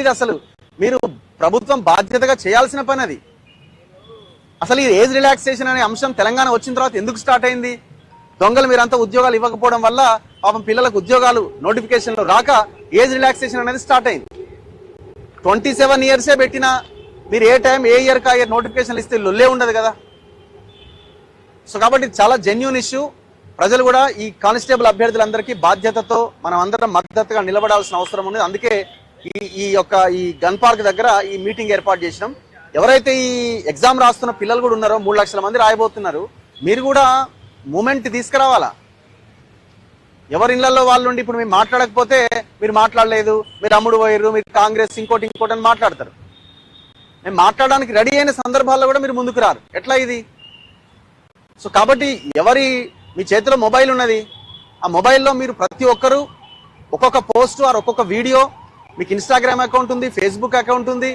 ఇది అసలు మీరు ప్రభుత్వం బాధ్యతగా చేయాల్సిన పని అది. అసలు ఈ ఏజ్ రిలాక్సేషన్ అనే అంశం తెలంగాణ వచ్చిన తర్వాత ఎందుకు స్టార్ట్ అయింది? దొంగలు మీరంతా ఉద్యోగాలు ఇవ్వకపోవడం వల్ల పాపం పిల్లలకు ఉద్యోగాలు నోటిఫికేషన్లు రాక ఏజ్ రిలాక్సేషన్ అనేది స్టార్ట్ అయింది. 27 ఇయర్సే పెట్టినా మీరు ఏ టైం ఏ ఇయర్ కా ఇయర్ నోటిఫికేషన్లు ఇస్తే లొల్లే ఉండదు కదా. సో కాబట్టి చాలా జెన్యూన్ ఇష్యూ. ప్రజలు కూడా ఈ కానిస్టేబుల్ అభ్యర్థులందరికీ బాధ్యతతో మనం అందరం మద్దతుగా నిలబడాల్సిన అవసరం ఉంది. అందుకే ఈ గన్ పార్క్ దగ్గర ఈ మీటింగ్ ఏర్పాటు చేసినాం. ఎవరైతే ఈ ఎగ్జామ్ రాస్తున్న పిల్లలు కూడా ఉన్నారో 3 లక్షల మంది రాయబోతున్నారు, మీరు కూడా మూమెంట్ తీసుకురావాలా. ఎవరి ఇళ్లలో వాళ్ళు ఉండి ఇప్పుడు మీరు మాట్లాడకపోతే మీరు మాట్లాడలేదు, మీరు అమ్ముడు పోయారు, మీరు కాంగ్రెస్ ఇంకోటి అని మాట్లాడతారు. మేము మాట్లాడడానికి రెడీ అయిన సందర్భాల్లో కూడా మీరు ముందుకు రారు. ఎట్లా ఇది? సో కాబట్టి మీ చేతిలో మొబైల్ ఉన్నది, ఆ మొబైల్లో మీరు ప్రతి ఒక్కరూ ఒక్కొక్క పోస్ట్ ఆర్ ఒక్కొక్క వీడియో, మీకు ఇన్స్టాగ్రామ్ అకౌంట్ ఉంది, ఫేస్బుక్ అకౌంట్ ఉంది,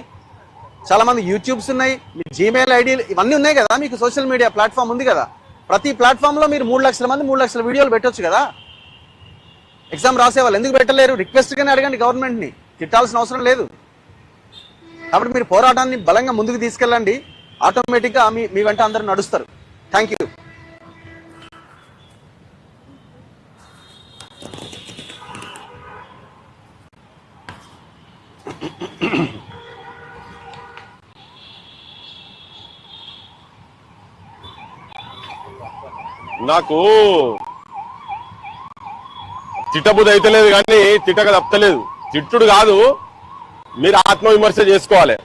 చాలా మంది యూట్యూబ్స్ ఉన్నాయి, మీ జీమెయిల్ ఐడీలు ఇవన్నీ ఉన్నాయి కదా, మీకు సోషల్ మీడియా ప్లాట్ఫామ్ ఉంది కదా. ప్రతి ప్లాట్ఫామ్లో మీరు 3 లక్షల మంది 3 లక్షల వీడియోలు పెట్టొచ్చు కదా. ఎగ్జామ్ రాసే వాళ్ళు ఎందుకు పెట్టలేరు? రిక్వెస్ట్గానే అడగండి గవర్నమెంట్ని, తిట్టాల్సిన అవసరం లేదు. కాబట్టి మీరు పోరాటాన్ని బలంగా ముందుకు తీసుకెళ్ళండి, ఆటోమేటిక్గా మీ వెంట అందరూ నడుస్తారు. Thank you. నాకు తిట్టబుద్ధి అయితే లేదు కానీ తిట్టక తప్పలేదు. తిట్టుడు కాదు, మీరు ఆత్మవిమర్శ చేసుకోవాలి.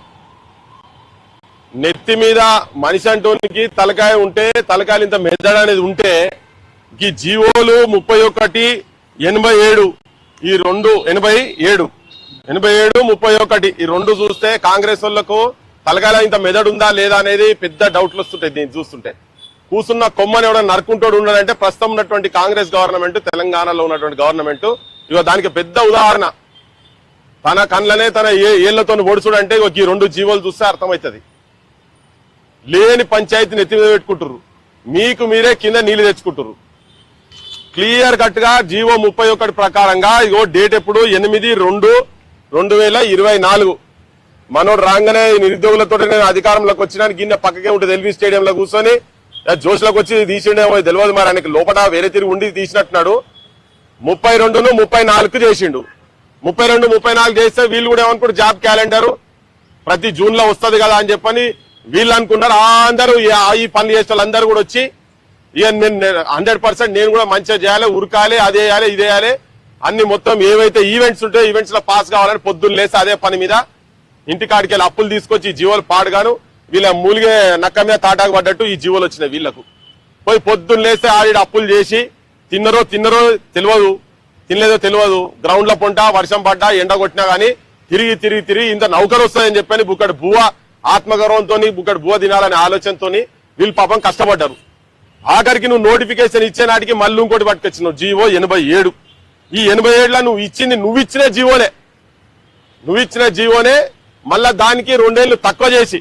నెత్తి మీద మనిషి అంటోనికి తలకాయ ఉంటే, తలకాయలు ఇంత మెదడు అనేది ఉంటే, ఈ జీవోలు 31, 87 ఈ 2 87, 31 ఈ 2 చూస్తే కాంగ్రెస్ వాళ్లకు తలకాయల ఇంత మెదడు ఉందా లేదా అనేది పెద్ద డౌట్లు వస్తుంటాయి. దీన్ని చూస్తుంటే కూసున్న కొమ్మని ఎవడో నరుకుంటోడు ఉన్నాడంటే ప్రస్తుతం ఉన్నటువంటి కాంగ్రెస్ గవర్నమెంట్, తెలంగాణలో ఉన్నటువంటి గవర్నమెంట్. ఇగో దానికి పెద్ద ఉదాహరణ. తన కళ్ళనే తన ఏళ్లతో ఓడుచుడంటే ఈ 2 జీవోలు చూస్తే అర్థమవుతుంది. లేని పంచాయతీని ఎత్తి మీద పెట్టుకుంటారు, మీకు మీరే కింద నీళ్లు తెచ్చుకుంటారు. క్లియర్ కట్ గా జీవో 31 ప్రకారంగా ఇగో డేట్ ఎప్పుడు 8/2/2024 మనోడు రాగానే నిరుద్యోగులతో నేను అధికారంలోకి వచ్చినానికి గిన్నె పక్కకే ఉంటుంది. ఎల్బీ స్టేడియంలో కూర్చొని జోష్లోకి వచ్చి తీసిండేమో తెలియదు, మరి ఆయనకి లోపల వేరే తిరిగి ఉండి తీసినట్టున్నాడు. 32ను 34 చేసిండు. 32, 34 చేస్తే వీళ్ళు కూడా ఏమనుకుంటారు, జాబ్ క్యాలెండర్ ప్రతి జూన్ లో వస్తుంది కదా అని చెప్పని వీళ్ళు అనుకున్నారు. అందరూ ఈ పనులు చేసే వాళ్ళందరూ కూడా వచ్చి ఇక 100% నేను కూడా మంచిగా చేయాలి, ఉరకాలి, అదే చేయాలి, ఇదే చేయాలి అన్ని మొత్తం ఏవైతే ఈవెంట్స్ ఉంటాయో ఈవెంట్స్ లో పాస్ కావాలని పొద్దున్న లేసి అదే పని మీద ఇంటికాడికి వెళ్ళి అప్పులు తీసుకొచ్చి ఈ జీవోలు పాడుగాను వీళ్ళ మూలిగే నక్క మీద తాటాకు పడ్డట్టు ఈ జీవోలు వచ్చినాయి. వీళ్లకు పోయి పొద్దున్న లేస్తే ఆడి అప్పులు చేసి తిన్నరో తెలియదు, తినలేదో తెలియదు, గ్రౌండ్ లో పొంట వర్షం పడ్డా ఎండ కొట్టినా గానీ తిరిగి ఇంత నౌకరు వస్తుందని చెప్పని బుక్కడి బువ్వ ఆత్మగౌరవంతో బుక్కడి బువ్వ తినాలనే ఆలోచనతో వీళ్ళు పాపం కష్టపడ్డారు. ఆఖరికి నువ్వు నోటిఫికేషన్ ఇచ్చే నాటికి మళ్ళీ ఇంకోటి పట్టుకొచ్చినావు, జీవో 87. ఈ 87లో నువ్వు ఇచ్చిన జీవోనే మళ్ళా దానికి 2 ఏళ్లు తక్కువ చేసి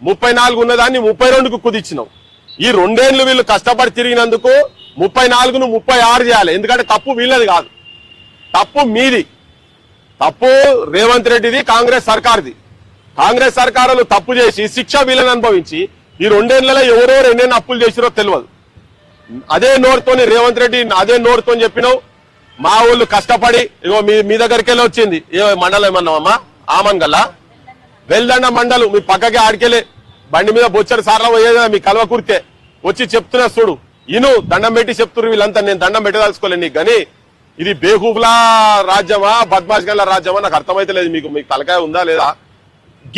34 ఉన్నదాన్ని 32కు కుదిచ్చినావు. ఈ 2 ఏళ్లు వీళ్ళు కష్టపడి తిరిగినందుకు 34ను 36 చేయాలి. ఎందుకంటే తప్పు వీళ్ళది కాదు, తప్పు మీది. తప్పు రేవంత్ రెడ్డిది, కాంగ్రెస్ సర్కార్ది. కాంగ్రెస్ సర్కారులు తప్పు చేసి శిక్ష వీళ్ళని అనుభవించి ఈ 2 ఏళ్లలో ఎవరెవరు ఎన్నెన్ని అప్పులు చేసిరో తెలియదు. అదే నోరుతోని రేవంత్ రెడ్డి అదే నోరుతో చెప్పినావు, మా ఊళ్ళు కష్టపడి ఇగో మీ దగ్గరికి వెళ్ళి వచ్చింది. ఏ మండలం ఏమన్నావమ్మా? ఆమన్గల్లా వెల్దండ మండలు మీ పక్కకి ఆడికెళ్ళి బండి మీద బొచ్చడి సార్లు పోయేదా మీ కలవ కుర్తే వచ్చి చెప్తున్నా చూడు, ఇను దండం పెట్టి చెప్తున్నారు వీళ్ళంతా. నేను దండం పెట్టదలుచుకోలేదు నీకు, కానీ ఇది బేహూఫ్లా రాజ్యమా బద్మాష్ గల్ల రాజ్యమా నాకు అర్థమైతే లేదు. మీకు తలకాయ ఉందా లేదా?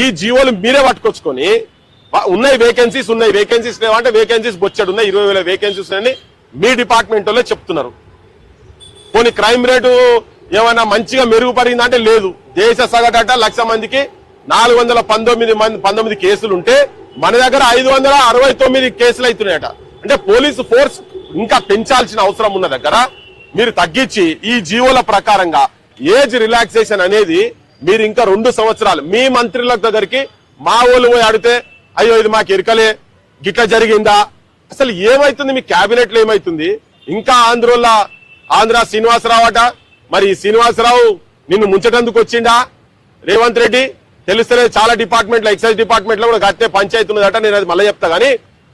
ఈ జీవోలు మీరే పట్టుకొచ్చుకొని ఉన్నాయి వేకెన్సీస్ లేవంటే వేకెన్సీస్ బొచ్చడు ఉన్నాయి, 20,000 వేకెన్సీస్ అని మీ డిపార్ట్మెంట్ లో చెప్తున్నారు. కొన్ని క్రైమ్ రేటు ఏమైనా మంచిగా మెరుగుపడిందంటే లేదు. దేశ సగటట 1,00,000 మందికి 419 కేసులుంటే మన దగ్గర 569 కేసులు అవుతున్నాయట. అంటే పోలీసు ఫోర్స్ ఇంకా పెంచాల్సిన అవసరం ఉన్న దగ్గర మీరు తగ్గించి ఈ జీవోల ప్రకారంగా ఏజ్ రిలాక్సేషన్ అనేది మీరు ఇంకా 2 సంవత్సరాలు మీ మంత్రుల దగ్గరికి మా ఊళ్ళు పోయి అడిగితే అయ్యో ఇది మాకు ఎరకలే గిట్లా జరిగిందా, అసలు ఏమైతుంది మీ క్యాబినెట్ లో ఏమైతుంది? ఇంకా ఆంధ్ర శ్రీనివాసరావు అట, మరి శ్రీనివాసరావు నిన్ను ముంచటందుకు వచ్చిండా రేవంత్ రెడ్డి తెలుస్తలేదు చాలా డిపార్ట్మెంట్ లో ఎక్సైజ్ డిపార్ట్మెంట్ లో కూడా కట్టే పంచాయతీ ఉన్నదట నేను అది మళ్ళీ చెప్తా గానీ